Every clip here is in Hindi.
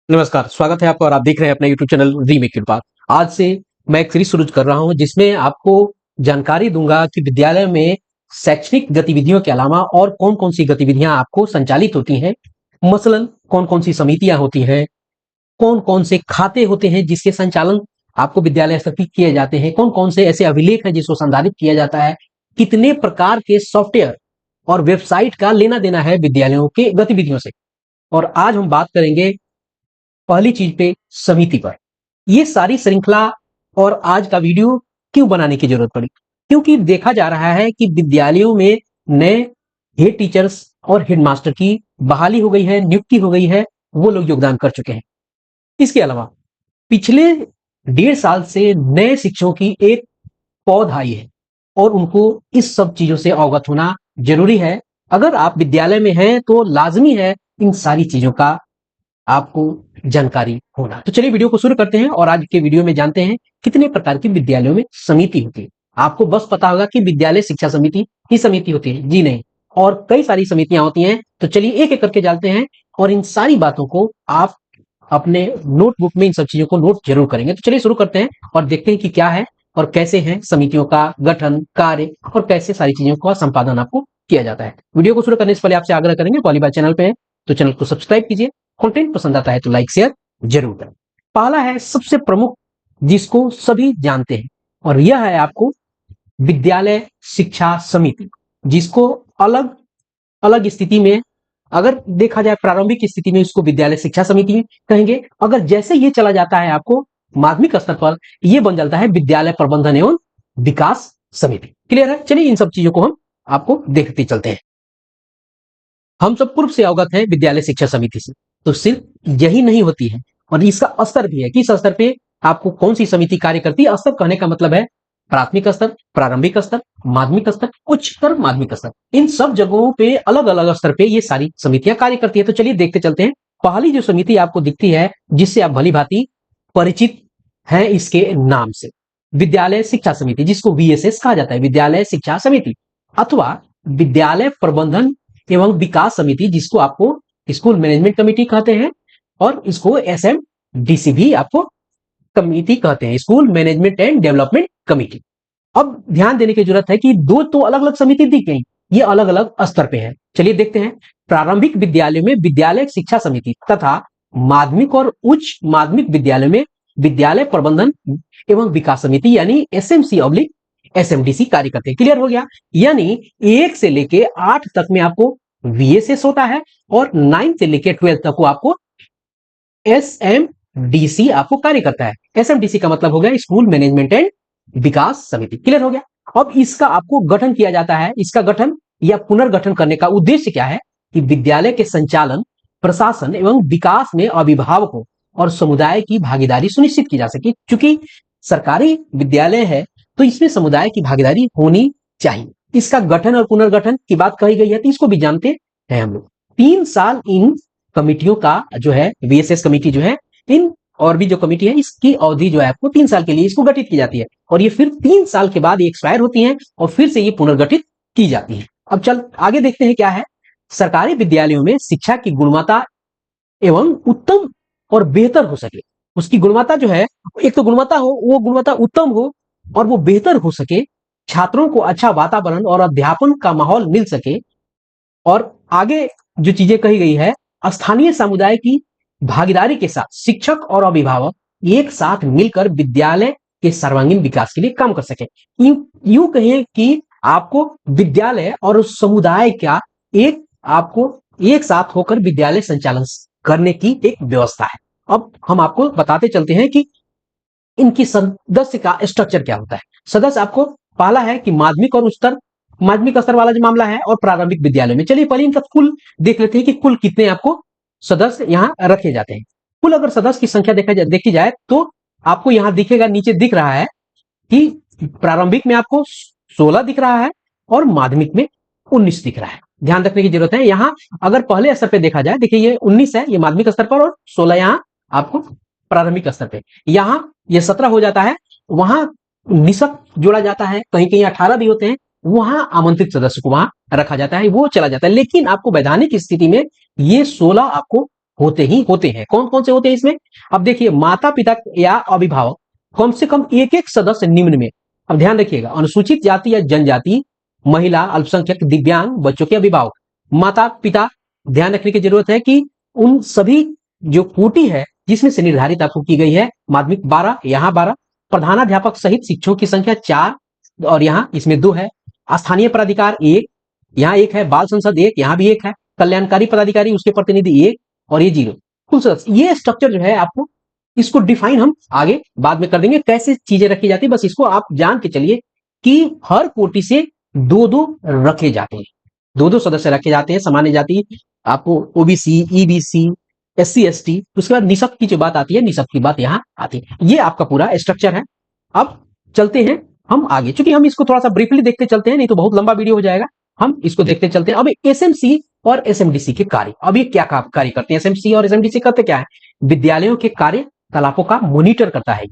नमस्कार, स्वागत है आपका और आप देख रहे हैं अपना YouTube चैनल रीमेक के बाद। आज से मैं एक सीरीज शुरू कर रहा हूं जिसमें आपको जानकारी दूंगा कि विद्यालय में शैक्षणिक गतिविधियों के अलावा और कौन-कौन सी गतिविधियां आपको संचालित होती हैं। मसलन कौन-कौन सी समितियां होती हैं, कौन-कौन से खाते होते हैं जिसके संचालन आपको विद्यालय स्तर पर किए जाते हैं, कौन-कौन से ऐसे अभिलेख हैं जिसको संधारित किया जाता है, कितने प्रकार के सॉफ्टवेयर और वेबसाइट का लेना-देना है विद्यालयों के गतिविधियों से। और आज हम बात करेंगे पहली चीज पे समिति पर। ये सारी श्रृंखला और आज का वीडियो क्यों बनाने की जरूरत पड़ी? क्योंकि देखा जा रहा है कि विद्यालयों में नए हेड टीचर्स और हेडमास्टर की बहाली हो गई है, नियुक्ति हो गई है, वो लोग योगदान कर चुके हैं। इसके अलावा पिछले 1.5 साल से नए शिक्षकों की एक पौध आई है और उनको इस सब चीजों से अवगत होना जरूरी है। अगर आप विद्यालय में हैं तो लाजमी है इन सारी चीजों का आपको जानकारी होना। तो चलिए वीडियो को शुरू करते हैं और आज के वीडियो में जानते हैं कितने प्रकार की विद्यालयों में समिति होती है। आपको बस पता होगा कि विद्यालय शिक्षा समिति ही समिति होती है, जी नहीं, और कई सारी समितियां होती हैं। तो चलिए एक एक करके जानते हैं और इन सारी बातों को आप अपने नोटबुक में इन सब चीजों को नोट जरूर करेंगे। तो चलिए शुरू करते हैं और देखते हैं कि क्या है और कैसे है समितियों का गठन, कार्य और कैसे सारी चीजों का संपादन आपको किया जाता है। वीडियो को शुरू करने से पहले आपसे आग्रह करेंगे, पहली बार चैनल पे है तो चैनल को सब्सक्राइब कीजिए, कंटेंट पसंद आता है तो लाइक शेयर जरूर करें। पहला है सबसे प्रमुख जिसको सभी जानते हैं और यह है आपको विद्यालय शिक्षा समिति, जिसको अलग अलग स्थिति में अगर देखा जाए प्रारंभिक स्थिति में इसको विद्यालय शिक्षा समिति कहेंगे। अगर जैसे ये चला जाता है आपको माध्यमिक स्तर पर ये बन जाता है विद्यालय प्रबंधन एवं विकास समिति। क्लियर है? चलिए इन सब चीजों को हम आपको देखते चलते हैं। हम सब पूर्व से अवगत हैं विद्यालय शिक्षा समिति से, तो सिर्फ यही नहीं होती है और इसका स्तर भी है। किस स्तर पे आपको कौन सी समिति कार्य करती है? स्तर कहने का मतलब है प्राथमिक स्तर, प्रारंभिक स्तर, माध्यमिक स्तर, उच्चतर माध्यमिक स्तर। इन सब जगहों पे अलग अलग स्तर पे ये सारी समितियां कार्य करती है। तो चलिए देखते चलते हैं। पहली जो समिति आपको दिखती है जिससे आप भली भांति परिचित हैं इसके नाम से, विद्यालय शिक्षा समिति, जिसको VSS कहा जाता है, विद्यालय शिक्षा समिति, अथवा विद्यालय प्रबंधन एवं विकास समिति, जिसको आपको स्कूल मैनेजमेंट कमेटी कहते हैं और इसको SMDC भी आपको कमेटी कहते हैं, school management and development committee. अब ध्यान देने की जरूरत है कि दो तो अलग अलग समिति दिख गई, ये अलग अलग स्तर पे है। चलिए देखते हैं। प्रारंभिक विद्यालय में विद्यालय शिक्षा समिति तथा माध्यमिक और उच्च माध्यमिक विद्यालय में विद्यालय प्रबंधन एवं विकास समिति यानी SMC/SMDC कार्य करते हैं। क्लियर हो गया? यानी 1 से लेके 8 तक में आपको VSS होता है और 9 से लेके 12 तक को आपको SMDC आपको कार्य करता है। SMDC का मतलब हो गया स्कूल मैनेजमेंट एंड विकास समिति। क्लियर हो गया? अब इसका आपको गठन किया जाता है। इसका गठन या पुनर्गठन करने का उद्देश्य क्या है कि विद्यालय के संचालन, प्रशासन एवं विकास में अभिभावकों और समुदाय की भागीदारी सुनिश्चित की जा सके। चूंकि सरकारी विद्यालय है तो इसमें समुदाय की भागीदारी होनी चाहिए। इसका गठन और पुनर्गठन की बात कही गई है तो इसको भी जानते हैं हम लोग। 3 साल इन कमिटियों का जो है, VSS कमेटी जो है, इन और भी जो कमेटी है इसकी अवधि जो है आपको 3 साल के लिए इसको गठित की जाती है और ये फिर 3 साल के बाद एक्सपायर होती है और फिर से ये पुनर्गठित की जाती है। अब चल आगे देखते हैं क्या है। सरकारी विद्यालयों में शिक्षा की गुणवत्ता एवं उत्तम और बेहतर हो सके, उसकी गुणवत्ता जो है, एक तो गुणवत्ता हो, वो गुणवत्ता उत्तम हो और वो बेहतर हो सके, छात्रों को अच्छा वातावरण और अध्यापन का माहौल मिल सके, और आगे जो चीजें कही गई है, स्थानीय समुदाय की भागीदारी के साथ शिक्षक और अभिभावक एक साथ मिलकर विद्यालय के सर्वांगीण विकास के लिए काम कर सके। यूं कहें कि आपको विद्यालय और समुदाय का आपको एक साथ होकर विद्यालय संचालन करने की एक व्यवस्था है। अब हम आपको बताते चलते हैं कि इनकी सदस्य का स्ट्रक्चर क्या होता है। सदस्य आपको पहला है कि माध्यमिक और उच्चतर माध्यमिक स्तर वाला जो मामला है और प्रारंभिक विद्यालय में। चलिए पहले इनका कुल देख लेते हैं कि कुल कितने आपको सदस्य यहाँ रखे जाते हैं। कुल अगर सदस्य की संख्या देखी जाए तो आपको यहाँ दिखेगा, नीचे दिख रहा है कि प्रारंभिक में आपको 16 दिख रहा है और माध्यमिक में 19 दिख रहा है। ध्यान रखने की जरूरत है। यहाँ अगर पहले स्तर पे देखा जाए, देखिए ये 19 है, ये माध्यमिक स्तर पर, और 16 यहाँ आपको प्रारंभिक स्तर पे। यहाँ ये 17 हो जाता है, वहां निशक जोड़ा जाता है, कहीं कहीं 18 भी होते हैं, वहां आमंत्रित सदस्य को वहां रखा जाता है, वो चला जाता है। लेकिन आपको वैधानिक स्थिति में ये 16 आपको होते ही होते हैं। कौन कौन से होते हैं इसमें? अब देखिए, माता पिता या अभिभावक कम से कम एक एक सदस्य निम्न में। अब ध्यान रखिएगा, अनुसूचित जाति या जनजाति, महिला, अल्पसंख्यक, दिव्यांग बच्चों के अभिभावक, माता पिता। ध्यान रखने की जरूरत है कि उन सभी जो कोटि है जिसमें से निर्धारित आपको की गई है, माध्यमिक 12, यहाँ 12, प्रधानाध्यापक सहित शिक्षकों की संख्या 4 और यहाँ इसमें 2 है, स्थानीय प्राधिकार 1, यहाँ 1 है, बाल संसद 1, यहाँ भी 1 है, कल्याणकारी पदाधिकारी उसके प्रतिनिधि 1 और ये 0 कुल सदस्य। ये स्ट्रक्चर जो है आपको, इसको डिफाइन हम आगे बाद में कर देंगे कैसे चीजें रखी जाती है। बस इसको आप जान के चलिए कि हर कोटि से 2-2 रखे जाते हैं, 2-2 सदस्य रखे जाते हैं। सामान्य जाति आपको ओबीसी, ईबीसी, एससी एसटी, उसके बाद निसब की जो बात आती है, निसब की बात यहाँ आती है। ये आपका पूरा स्ट्रक्चर है। अब चलते हैं हम आगे, चूंकि हम इसको थोड़ा सा ब्रीफली देखते चलते हैं, नहीं तो बहुत लंबा वीडियो हो जाएगा। हम इसको देखते चलते हैं। अब एसएमसी और एसएमडीसी के कार्य, अब ये क्या कार्य करते हैं? एसएमसी और एसएमडीसी करते क्या है? विद्यालयों के कार्यकलापों का मॉनिटर करता है।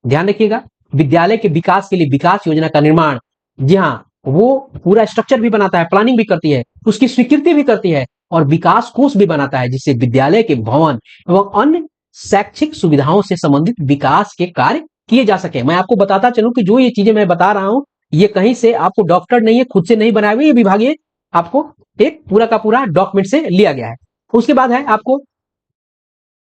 ध्यान रखिएगा, विद्यालय के विकास के लिए विकास योजना का निर्माण, जी हाँ, वो पूरा स्ट्रक्चर भी बनाता है, प्लानिंग भी करती है, उसकी स्वीकृति भी करती है और विकास कोष भी बनाता है, जिससे विद्यालय के भवन एवं अन्य शैक्षिक सुविधाओं से संबंधित विकास के कार्य किए जा सके। मैं आपको बताता चलूं कि जो ये चीजें मैं बता रहा हूं, ये कहीं से आपको डॉक्टर नहीं है, खुद से नहीं बनाए हुए, ये विभागीय आपको एक पूरा का पूरा डॉक्यूमेंट से लिया गया है। उसके बाद है आपको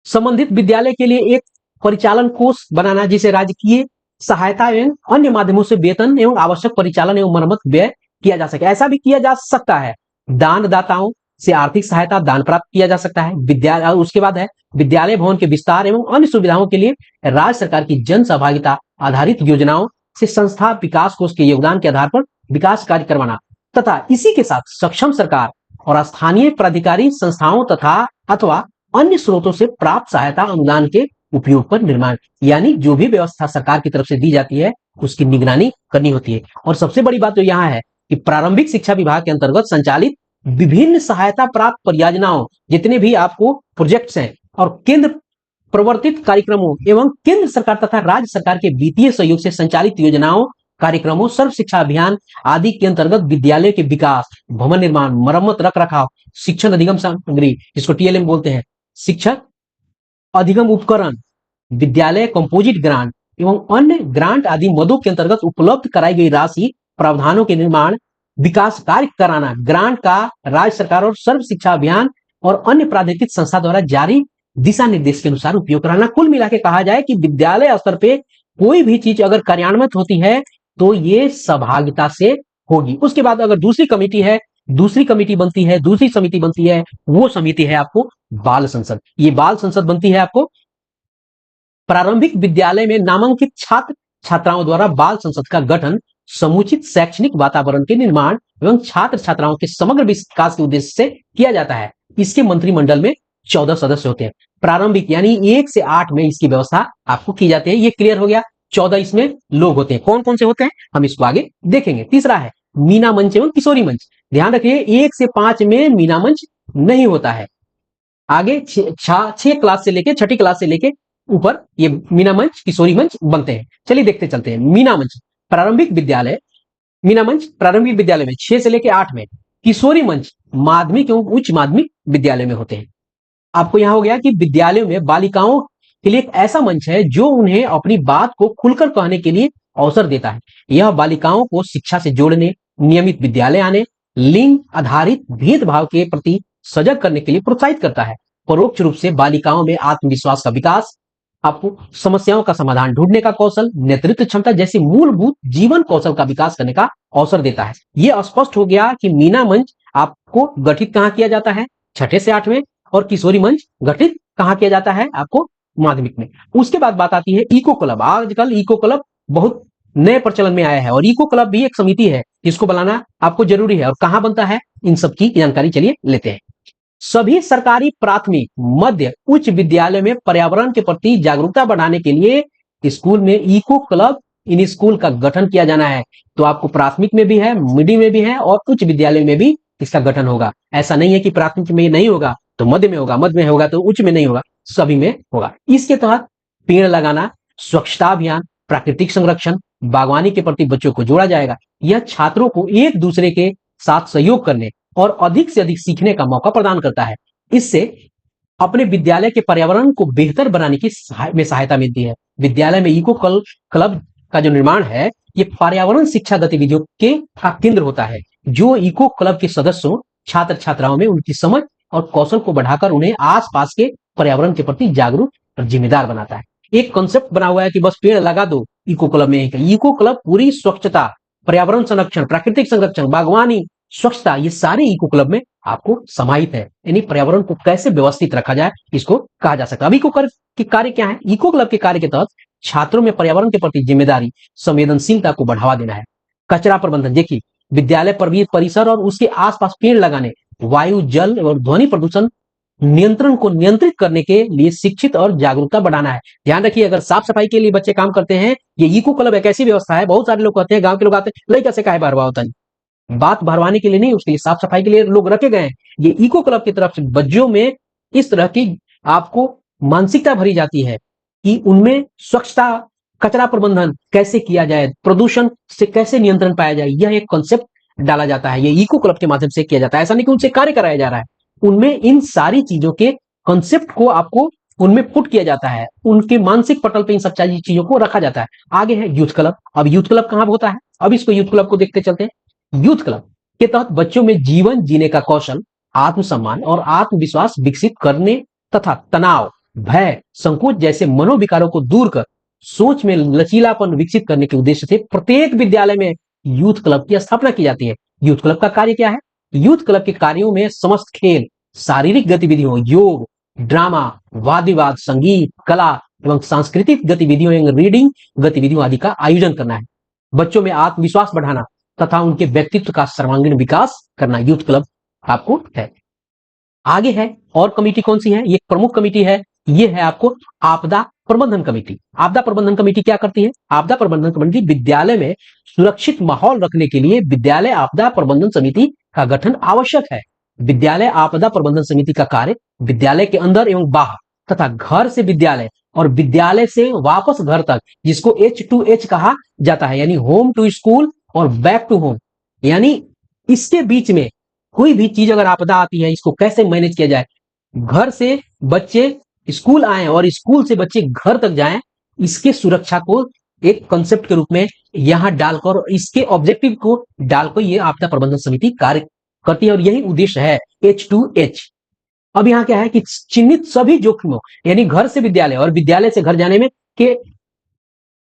संबंधित विद्यालय के लिए एक परिचालन कोष बनाना, जिसे राजकीय सहायता एवं अन्य माध्यमों से वेतन एवं आवश्यक परिचालन एवं मरम्मत व्यय किया जा सके। ऐसा भी किया जा सकता है, दान दाताओं से आर्थिक सहायता दान प्राप्त किया जा सकता है। विद्यालय, उसके बाद है विद्यालय भवन के विस्तार एवं अन्य सुविधाओं के लिए राज्य सरकार की जन सहभागिता आधारित योजनाओं से संस्था विकास कोष के योगदान के आधार पर विकास कार्य करवाना, तथा इसी के साथ सक्षम सरकार और स्थानीय प्राधिकारी संस्थाओं तथा अथवा अन्य स्रोतों से प्राप्त सहायता अनुदान के उपयोग पर निर्माण, यानी जो भी व्यवस्था सरकार की तरफ से दी जाती है उसकी निगरानी करनी होती है। और सबसे बड़ी बात तो यहाँ है कि प्रारंभिक शिक्षा विभाग के अंतर्गत संचालित विभिन्न सहायता प्राप्त परियोजनाओं, जितने भी आपको प्रोजेक्ट्स हैं और केंद्र प्रवर्तित कार्यक्रमों एवं केंद्र सरकार तथा राज्य सरकार के वित्तीय सहयोग से संचालित योजनाओं, कार्यक्रमों, सर्व शिक्षा अभियान आदि के अंतर्गत विद्यालय के विकास, भवन निर्माण, मरम्मत, रख रखाव, शिक्षण अधिगम सामग्री, जिसको टीएलएम बोलते हैं, शिक्षक अधिगम उपकरण, विद्यालय कंपोजिट ग्रांट एवं अन्य ग्रांट आदि मदों के अंतर्गत उपलब्ध कराई गई राशि प्रावधानों के निर्माण, विकास कार्य कराना, ग्रांट का राज्य सरकार और सर्व शिक्षा अभियान और अन्य प्राधिकृत संस्था द्वारा जारी दिशा निर्देश के अनुसार उपयोग कराना। कुल मिला के कहा जाए कि विद्यालय स्तर पे कोई भी चीज अगर कार्यान्वित होती है तो ये सहभागिता से होगी। उसके बाद अगर दूसरी कमेटी है, दूसरी कमेटी बनती है, दूसरी समिति बनती है, वो समिति है आपको बाल संसद। ये बाल संसद बनती है आपको प्रारंभिक विद्यालय में नामांकित छात्र छात्राओं द्वारा बाल संसद का गठन समुचित शैक्षणिक वातावरण के निर्माण एवं छात्र छात्राओं के समग्र विकास के उद्देश्य से किया जाता है। इसके मंत्रिमंडल में 14 सदस्य होते हैं। प्रारंभिक यानी 1 से 8 में इसकी व्यवस्था आपको की जाती है। ये क्लियर हो गया। 14 इसमें लोग होते हैं। कौन कौन से होते हैं हम इसको आगे देखेंगे। तीसरा है मीना मंच एवं किशोरी मंच। ध्यान रखिए 1 से 5 में मीना मंच नहीं होता है। आगे 6 क्लास से लेके 6ठी क्लास से लेके ऊपर ये मीना मंच, किशोरी मंच बनते हैं। चलिए देखते चलते हैं। मीना मंच प्रारंभिक विद्यालय, मीना मंच प्रारंभिक विद्यालय में 6 से लेके 8 में, किशोरी मंच माध्यमिक एवं उच्च माध्यमिक विद्यालय में होते हैं। आपको यहां हो गया कि विद्यालयों में बालिकाओं के लिए एक ऐसा मंच है जो उन्हें अपनी बात को खुलकर कहने के लिए अवसर देता है। यह बालिकाओं को शिक्षा से जोड़ने, नियमित विद्यालय आने, लिंग आधारित भेदभाव के प्रति सजग करने के लिए प्रोत्साहित करता है। परोक्ष रूप से बालिकाओं में आत्मविश्वास का विकास, आपको समस्याओं का समाधान ढूंढने का कौशल, नेतृत्व क्षमता जैसे मूलभूत जीवन कौशल का विकास करने का अवसर देता है। यह स्पष्ट हो गया कि मीना मंच आपको गठित कहां किया जाता है, 6ठे से 8 में, और किशोरी मंच गठित कहां किया जाता है, आपको माध्यमिक में। उसके बाद बात आती है इको क्लब। आजकल इको क्लब बहुत नए प्रचलन में आया है और इको क्लब भी एक समिति है जिसको बनाना आपको जरूरी है। और कहां बनता है, इन सब की जानकारी चलिए लेते हैं। सभी सरकारी प्राथमिक, मध्य, उच्च विद्यालय में पर्यावरण के प्रति जागरूकता बढ़ाने के लिए स्कूल में इको क्लब इन स्कूल का गठन किया जाना है। तो आपको प्राथमिक में भी है, मिडिल में भी है और उच्च विद्यालय में भी इसका गठन होगा। ऐसा नहीं है कि प्राथमिक में नहीं होगा तो मध्य में होगा, मध्य में होगा तो उच्च में नहीं होगा, सभी में होगा। इसके तहत पेड़ लगाना, स्वच्छता अभियान, प्राकृतिक संरक्षण, बागवानी के प्रति बच्चों को जोड़ा जाएगा। यह छात्रों को एक दूसरे के साथ सहयोग करने और अधिक से अधिक सीखने का मौका प्रदान करता है। इससे अपने विद्यालय के पर्यावरण को बेहतर बनाने की सहायता मिलती है। विद्यालय में इको क्लब का जो निर्माण है, ये पर्यावरण शिक्षा गतिविधियों के का केंद्र होता है, जो इको क्लब के सदस्यों, छात्र छात्राओं में उनकी समझ और कौशल को बढ़ाकर उन्हें आसपास के पर्यावरण के प्रति जागरूक और जिम्मेदार बनाता है। एक कॉन्सेप्ट बना हुआ है कि बस पेड़ लगा दो इको क्लब में। इको क्लब पूरी स्वच्छता, पर्यावरण संरक्षण, प्राकृतिक संरक्षण, बागवानी, स्वच्छता, ये सारे इको क्लब में आपको समाहित है। यानी पर्यावरण को कैसे व्यवस्थित रखा जाए, इसको कहा जा सकता है। अब इको क्लब के कार्य क्या है? इको क्लब के कार्य के तहत छात्रों में पर्यावरण के प्रति जिम्मेदारी, संवेदनशीलता को बढ़ावा देना है। कचरा प्रबंधन, देखिए विद्यालय परिसर और उसके आसपास पेड़ लगाने, वायु, जल और ध्वनि प्रदूषण नियंत्रण को नियंत्रित करने के लिए शिक्षित और जागरूकता बढ़ाना है। ध्यान रखिए, अगर साफ सफाई के लिए बच्चे काम करते हैं, ये इको क्लब एक ऐसी व्यवस्था है। बहुत सारे लोग कहते हैं, गांव के लोग आते हैं, लड़का से काहे भरवा होता है, बात भरवाने के लिए नहीं, उसके लिए साफ सफाई के लिए लोग रखे गए हैं। ये इको क्लब की तरफ से बच्चों में इस तरह की आपको मानसिकता भरी जाती है कि उनमें स्वच्छता, कचरा प्रबंधन कैसे किया जाए, प्रदूषण से कैसे नियंत्रण पाया जाए, यह एक कॉन्सेप्ट डाला जाता है। ये इको क्लब के माध्यम से किया जाता है। ऐसा नहीं कि उनसे कार्य कराया जा रहा है, उनमें इन सारी चीजों के कॉन्सेप्ट को आपको उनमें पुट किया जाता है, उनके मानसिक पटल पे इन सब चीजों को रखा जाता है। आगे है यूथ क्लब। अब यूथ क्लब कहां होता है, अब इसको यूथ क्लब को देखते चलते हैं। यूथ क्लब के तहत बच्चों में जीवन जीने का कौशल, आत्मसम्मान और आत्मविश्वास विकसित करने तथा तनाव, भय, संकोच जैसे मनोविकारों को दूर कर सोच में लचीलापन विकसित करने के उद्देश्य से प्रत्येक विद्यालय में यूथ क्लब की स्थापना की जाती है। यूथ क्लब का कार्य क्या है? यूथ क्लब के कार्यों में समस्त खेल, शारीरिक गतिविधियों, योग, ड्रामा, वाद विवाद, संगीत, कला एवं सांस्कृतिक गतिविधियों एवं रीडिंग गतिविधियों आदि का आयोजन करना है। बच्चों में आत्मविश्वास बढ़ाना तथा उनके व्यक्तित्व का सर्वांगीण विकास करना यूथ क्लब आपको है। आगे है और कमेटी कौन सी है? ये प्रमुख कमेटी है, ये है आपको आपदा प्रबंधन कमेटी। आपदा प्रबंधन कमेटी क्या करती है? आपदा प्रबंधन कमेटी विद्यालय में सुरक्षित माहौल रखने के लिए विद्यालय आपदा प्रबंधन समिति का गठन आवश्यक है। विद्यालय आपदा प्रबंधन समिति का कार्य विद्यालय के अंदर एवं बाहर तथा घर से विद्यालय और विद्यालय से वापस घर तक, जिसको H2H कहा जाता है, यानी होम टू स्कूल और बैक टू होम, यानी इसके बीच में कोई भी चीज अगर आपदा आती है, इसको कैसे मैनेज किया जाए, घर से बच्चे स्कूल आए और स्कूल से बच्चे घर तक जाएं, इसके सुरक्षा को एक कंसेप्ट के रूप में यहां डालकर और इसके ऑब्जेक्टिव को डालकर ये आपदा प्रबंधन समिति कार्य करती है और यही उद्देश्य है H2H। अब यहाँ क्या है कि चिन्हित सभी जोखिमों, यानी घर से विद्यालय और विद्यालय से घर जाने में के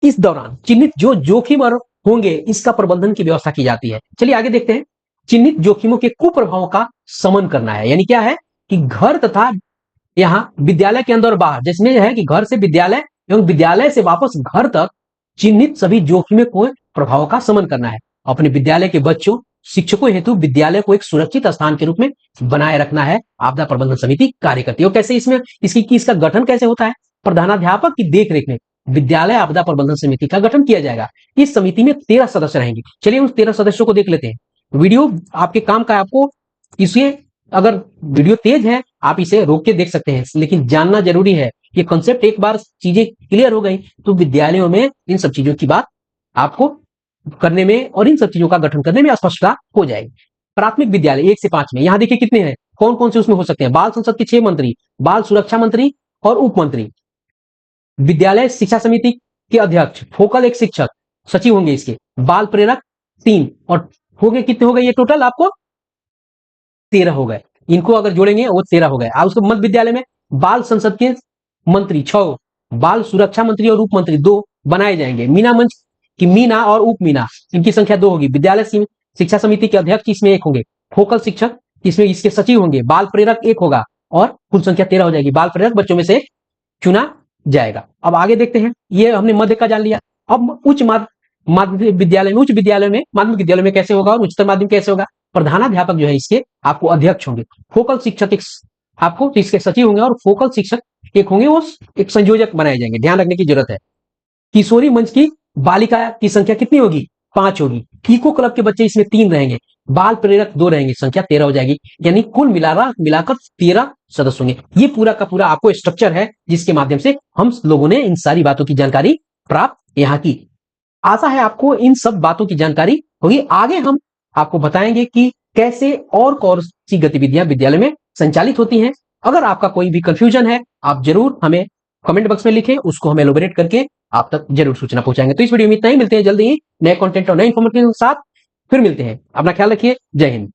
इस दौरान चिन्हित जो जोखिम और होंगे, इसका प्रबंधन की व्यवस्था की जाती है। चलिए आगे देखते हैं। चिन्हित जोखिमों के कुप्रभावों का शमन करना है, यानी क्या है कि घर तथा यहां विद्यालय के अंदर और बाहर, जिसमें है कि घर से विद्यालय एवं विद्यालय से वापस घर तक चिन्हित सभी जोखिमों को प्रभावों का शमन करना है। अपने विद्यालय के बच्चों, शिक्षकों हेतु विद्यालय को एक सुरक्षित स्थान के रूप में बनाए रखना है। आपदा प्रबंधन समिति कार्य करती है। और कैसे इसमें इसका गठन कैसे होता है? प्रधानाध्यापक की देखरेख में विद्यालय आपदा प्रबंधन समिति का गठन किया जाएगा। इस समिति में 13 सदस्य रहेंगे। चलिए उन 13 सदस्यों को देख लेते हैं। वीडियो आपके काम का है, आपको इसे अगर वीडियो तेज है आप इसे रोक के देख सकते हैं, लेकिन जानना जरूरी है। ये कॉन्सेप्ट एक बार चीजें क्लियर हो गई तो विद्यालयों में इन सब चीजों की बात आपको करने में और इन सब चीजों का गठन करने में स्पष्टता हो जाएगी। प्राथमिक विद्यालय 1 से 5 में यहां देखिए कितने हैं, कौन कौन से उसमें हो सकते हैं। बाल संसद के 6 मंत्री, बाल सुरक्षा मंत्री और उप मंत्री, विद्यालय शिक्षा समिति के अध्यक्ष, फोकल एक शिक्षक, सचिव होंगे इसके, बाल प्रेरक 3 और हो गए कितने हो गए ये टोटल आपको 13 हो गए। इनको अगर जोड़ेंगे वो 13 हो गए। उसके मध्य विद्यालय में बाल संसद के मंत्री 6, बाल सुरक्षा मंत्री और उप मंत्री 2 बनाए जाएंगे। मीना मंच की मीना और उप मीना, इनकी संख्या 2 होगी। विद्यालय शिक्षा समिति के अध्यक्ष इसमें 1 होंगे, फोकल शिक्षक इसमें इसके सचिव होंगे, बाल प्रेरक 1 होगा और कुल संख्या 13 हो जाएगी। बाल प्रेरक बच्चों में से चुना जाएगा। अब आगे देखते हैं, ये हमने मध्य का जान लिया। अब उच्च माध्यमिक विद्यालय में, उच्च विद्यालय में, माध्यमिक विद्यालय में कैसे होगा और उच्चतर माध्यमिक कैसे होगा? प्रधानाध्यापक जो है इसके आपको अध्यक्ष होंगे, फोकल शिक्षक आपको इसके सचिव होंगे और फोकल शिक्षक 1 होंगे, वो एक संयोजक बनाए जाएंगे। ध्यान रखने की जरूरत है। किशोरी मंच की बालिका की संख्या कितनी होगी? 5 होगी। इको क्लब के बच्चे इसमें 3 रहेंगे, बाल प्रेरक 2 रहेंगे, संख्या 13 हो जाएगी। यानी कुल मिलाकर 13 सदस्य होंगे। ये पूरा का पूरा आपको स्ट्रक्चर है जिसके माध्यम से हम लोगों ने इन सारी बातों की जानकारी प्राप्त यहाँ की। आशा है आपको इन सब बातों की जानकारी होगी। आगे हम आपको बताएंगे कि कैसे और कौन सी गतिविधियां विद्यालय में संचालित होती हैं अगर आपका कोई भी कंफ्यूजन है, आप जरूर हमें कमेंट बॉक्स में लिखें, उसको हम एलोबरेट करके आप तक जरूर सूचना पहुंचाएंगे। तो इस वीडियो में इतना ही, मिलते हैं जल्दी ही नए कंटेंट और नए इन्फॉर्मेशन के साथ। फिर मिलते हैं, अपना ख्याल रखिए, जय हिंद।